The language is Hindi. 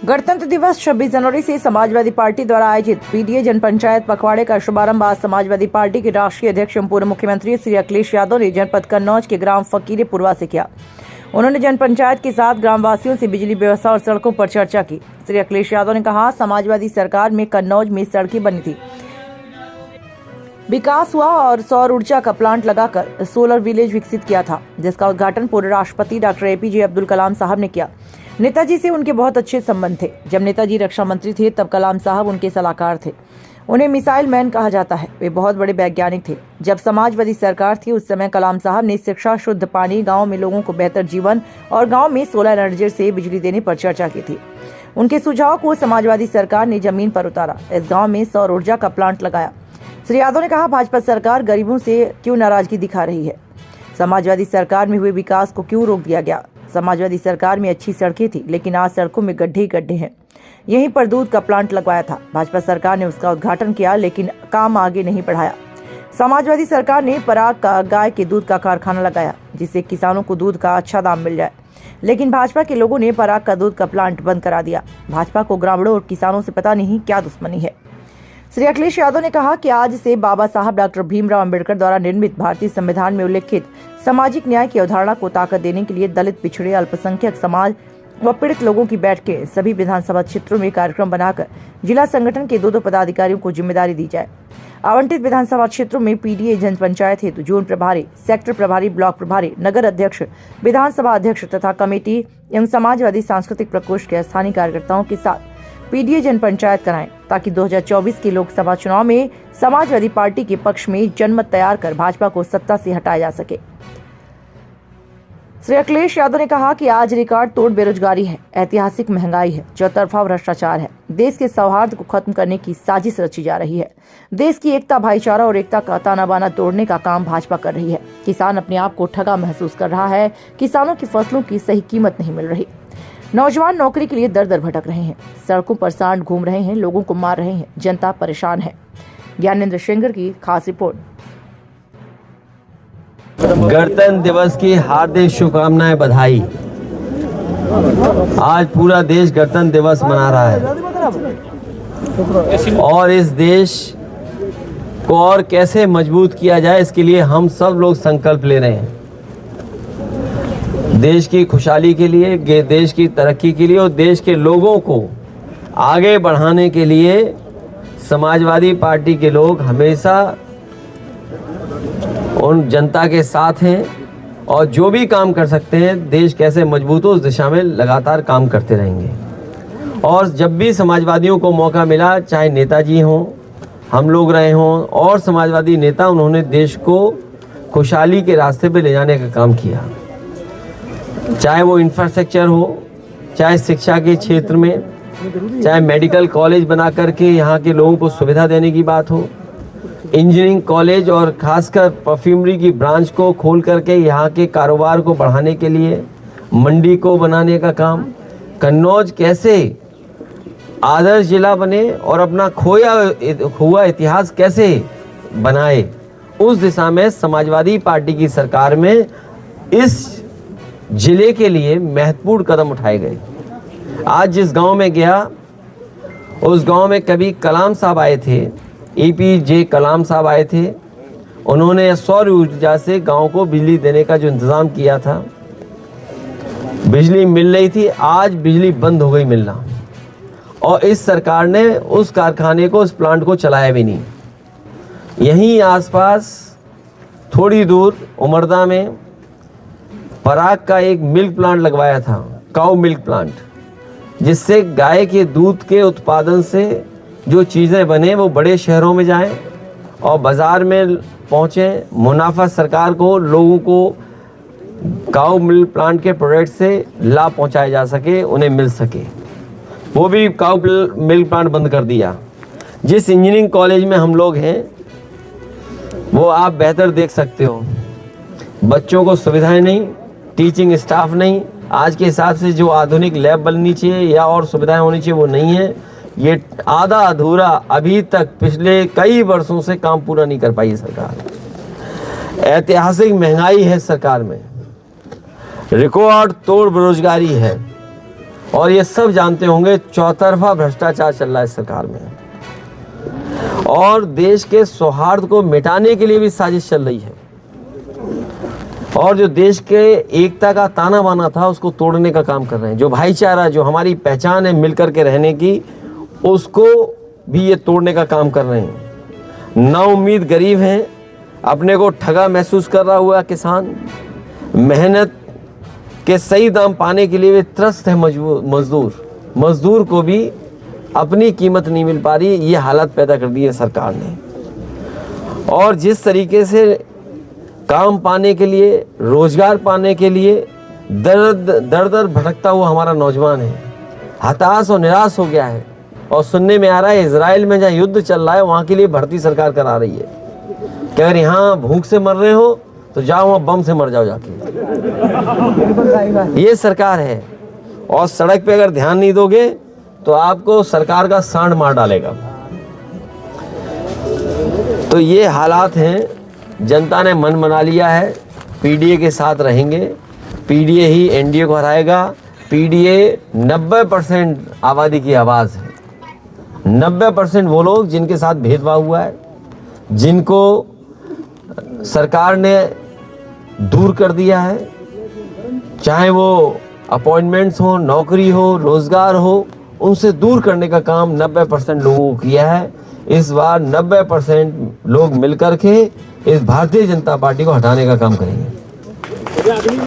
गणतंत्र दिवस 26 जनवरी से समाजवादी पार्टी द्वारा आयोजित पीडीए जनपंचायत पखवाड़े का शुभारंभ आज समाजवादी पार्टी के राष्ट्रीय अध्यक्ष एवं पूर्व मुख्यमंत्री श्री अखिलेश यादव ने जनपद कन्नौज के ग्राम फकीरेपुरवा से किया। उन्होंने जनपंचायत के साथ ग्रामवासियों से बिजली व्यवस्था और सड़कों पर चर्चा की। श्री अखिलेश यादव ने कहा, समाजवादी सरकार में कन्नौज में सड़कें बनी थी, विकास हुआ और सौर ऊर्जा का प्लांट लगाकर सोलर विलेज विकसित किया था, जिसका उद्घाटन पूर्व राष्ट्रपति डॉक्टर एपीजे अब्दुल कलाम साहब ने किया। नेताजी से उनके बहुत अच्छे संबंध थे। जब नेताजी रक्षा मंत्री थे तब कलाम साहब उनके सलाहकार थे। उन्हें मिसाइल मैन कहा जाता है। वे बहुत बड़े वैज्ञानिक थे। जब समाजवादी सरकार थी उस समय कलाम साहब ने शिक्षा, शुद्ध पानी, गांव में लोगों को बेहतर जीवन और गांव में सोलर एनर्जी से बिजली देने पर चर्चा की थी। उनके सुझाव को समाजवादी सरकार ने जमीन पर उतारा। इस गाँव में सौर ऊर्जा का प्लांट लगाया। श्री यादव ने कहा, भाजपा सरकार गरीबों से क्यों नाराजगी दिखा रही है? समाजवादी सरकार में हुए विकास को क्यों रोक दिया गया? समाजवादी सरकार में अच्छी सड़कें थी, लेकिन आज सड़कों में गड्ढे ही गड्ढे हैं। यहीं पर दूध का प्लांट लगवाया था। भाजपा सरकार ने उसका उद्घाटन किया, लेकिन काम आगे नहीं बढ़ाया। समाजवादी सरकार ने पराग का गाय के दूध का कारखाना लगाया, जिससे किसानों को दूध का अच्छा दाम मिल जाए, लेकिन भाजपा के लोगों ने पराग का दूध का प्लांट बंद करा दिया। भाजपा को ग्रामीणों और किसानों से पता नहीं क्या दुश्मनी है। श्री अखिलेश यादव ने कहा कि आज से बाबा साहब डॉक्टर भीमराव अंबेडकर द्वारा निर्मित भारतीय संविधान में उल्लेखित सामाजिक न्याय की अवधारणा को ताकत देने के लिए दलित, पिछड़े, अल्पसंख्यक समाज व पीड़ित लोगों की बैठकें सभी विधानसभा क्षेत्रों में कार्यक्रम बनाकर जिला संगठन के 2 पदाधिकारियों को जिम्मेदारी दी जाए। आवंटित विधानसभा क्षेत्रों में पीडीए जनपंचायत हेतु जोन प्रभारी, सेक्टर प्रभारी, ब्लॉक प्रभारी, नगर अध्यक्ष, विधानसभा अध्यक्ष तथा कमेटी एवं समाजवादी सांस्कृतिक प्रकोष्ठ के स्थानीय कार्यकर्ताओं के साथ पीडीए जनपंचायत कराएं, ताकि 2024 के लोकसभा चुनाव में समाजवादी पार्टी के पक्ष में जनमत तैयार कर भाजपा को सत्ता से हटाया जा सके। श्री अखिलेश यादव ने कहा कि आज रिकॉर्ड तोड़ बेरोजगारी है, ऐतिहासिक महंगाई है, चौतरफा भ्रष्टाचार है। देश के सौहार्द को खत्म करने की साजिश रची जा रही है। देश की एकता, भाईचारा और एकता का ताना बाना तोड़ने का काम भाजपा कर रही है। किसान अपने आप को ठगा महसूस कर रहा है। किसानों की फसलों की सही कीमत नहीं मिल रही। नौजवान नौकरी के लिए दर दर भटक रहे हैं। सड़कों पर सांड घूम रहे हैं, लोगों को मार रहे हैं। जनता परेशान है। ज्ञानेंद्र शेंगर की खास रिपोर्ट। गणतंत्र दिवस की हार्दिक शुभकामनाएं, बधाई। आज पूरा देश गणतंत्र दिवस मना रहा है और इस देश को और कैसे मजबूत किया जाए, इसके लिए हम सब लोग संकल्प ले रहे हैं। देश की खुशहाली के लिए, देश की तरक्की के लिए और देश के लोगों को आगे बढ़ाने के लिए समाजवादी पार्टी के लोग हमेशा उन जनता के साथ हैं और जो भी काम कर सकते हैं, देश कैसे मजबूत हो उस दिशा में लगातार काम करते रहेंगे। और जब भी समाजवादियों को मौका मिला, चाहे नेताजी हों, हम लोग रहे हों और समाजवादी नेता, उन्होंने देश को खुशहाली के रास्ते पे ले जाने का काम किया। चाहे वो इंफ्रास्ट्रक्चर हो, चाहे शिक्षा के क्षेत्र में, चाहे मेडिकल कॉलेज बना करके यहाँ के लोगों को सुविधा देने की बात हो, इंजीनियरिंग कॉलेज और खासकर परफ्यूमरी की ब्रांच को खोल करके यहाँ के कारोबार को बढ़ाने के लिए मंडी को बनाने का काम, कन्नौज कैसे आदर्श जिला बने और अपना खोया हुआ इतिहास कैसे बनाए, उस दिशा में समाजवादी पार्टी की सरकार में इस जिले के लिए महत्वपूर्ण कदम उठाए गए। आज जिस गांव में गया, उस गांव में कभी कलाम साहब आए थे, एपीजे कलाम साहब आए थे। उन्होंने सौर ऊर्जा से गांव को बिजली देने का जो इंतज़ाम किया था, बिजली मिल रही थी। आज बिजली बंद हो गई मिलना और इस सरकार ने उस कारखाने को, उस प्लांट को चलाया भी नहीं। यहीं आसपास थोड़ी दूर उमरदा में पराग का एक मिल्क प्लांट लगवाया था, काऊ मिल्क प्लांट, जिससे गाय के दूध के उत्पादन से जो चीज़ें बने वो बड़े शहरों में जाएं और बाज़ार में पहुँचें। मुनाफा सरकार को, लोगों को काऊ मिल्क प्लांट के प्रोडक्ट से लाभ पहुँचाया जा सके, उन्हें मिल सके। वो भी काऊ मिल्क प्लांट बंद कर दिया। जिस इंजीनियरिंग कॉलेज में हम लोग हैं वो आप बेहतर देख सकते हो, बच्चों को सुविधाएं नहीं, टीचिंग स्टाफ नहीं। आज के हिसाब से जो आधुनिक लैब बननी चाहिए या और सुविधाएं होनी चाहिए वो नहीं है। ये आधा अधूरा, अभी तक पिछले कई वर्षों से काम पूरा नहीं कर पाई है सरकार। ऐतिहासिक महंगाई है सरकार में, रिकॉर्ड तोड़ बेरोजगारी है और ये सब जानते होंगे चौतरफा भ्रष्टाचार चल रहा है इस सरकार में, और देश के सौहार्द को मिटाने के लिए भी साजिश चल रही है, और जो देश के एकता का ताना बाना था उसको तोड़ने का काम कर रहे हैं। जो भाईचारा, जो हमारी पहचान है मिलकर के रहने की, उसको भी ये तोड़ने का काम कर रहे हैं। नाउम्मीद गरीब हैं, अपने को ठगा महसूस कर रहा हुआ किसान, मेहनत के सही दाम पाने के लिए वे त्रस्त है मजदूर को भी अपनी कीमत नहीं मिल पा रही। ये हालत पैदा कर दी है सरकार ने। और जिस तरीके से काम पाने के लिए, रोजगार पाने के लिए दर भटकता हुआ हमारा नौजवान है, हताश और निराश हो गया है। और सुनने में आ रहा है इजराइल में जहाँ युद्ध चल रहा है वहाँ के लिए भर्ती सरकार करा रही है कि अगर यहाँ भूख से मर रहे हो तो जाओ वहाँ बम से मर जाओ जाके। ये सरकार है, और सड़क पे अगर ध्यान नहीं दोगे तो आपको सरकार का सांड मार डालेगा। तो ये हालात हैं। जनता ने मन बना लिया है, पीडीए के साथ रहेंगे, पीडीए ही एनडीए को हराएगा। पीडीए 90% आबादी की आवाज़ है। 90% वो लोग जिनके साथ भेदभाव हुआ है, जिनको सरकार ने दूर कर दिया है, चाहे वो अपॉइंटमेंट्स हो, नौकरी हो, रोजगार हो, उनसे दूर करने का काम 90% लोगों को किया है। इस बार 90% लोग मिलकर के इस भारतीय जनता पार्टी को हटाने का काम करेंगे।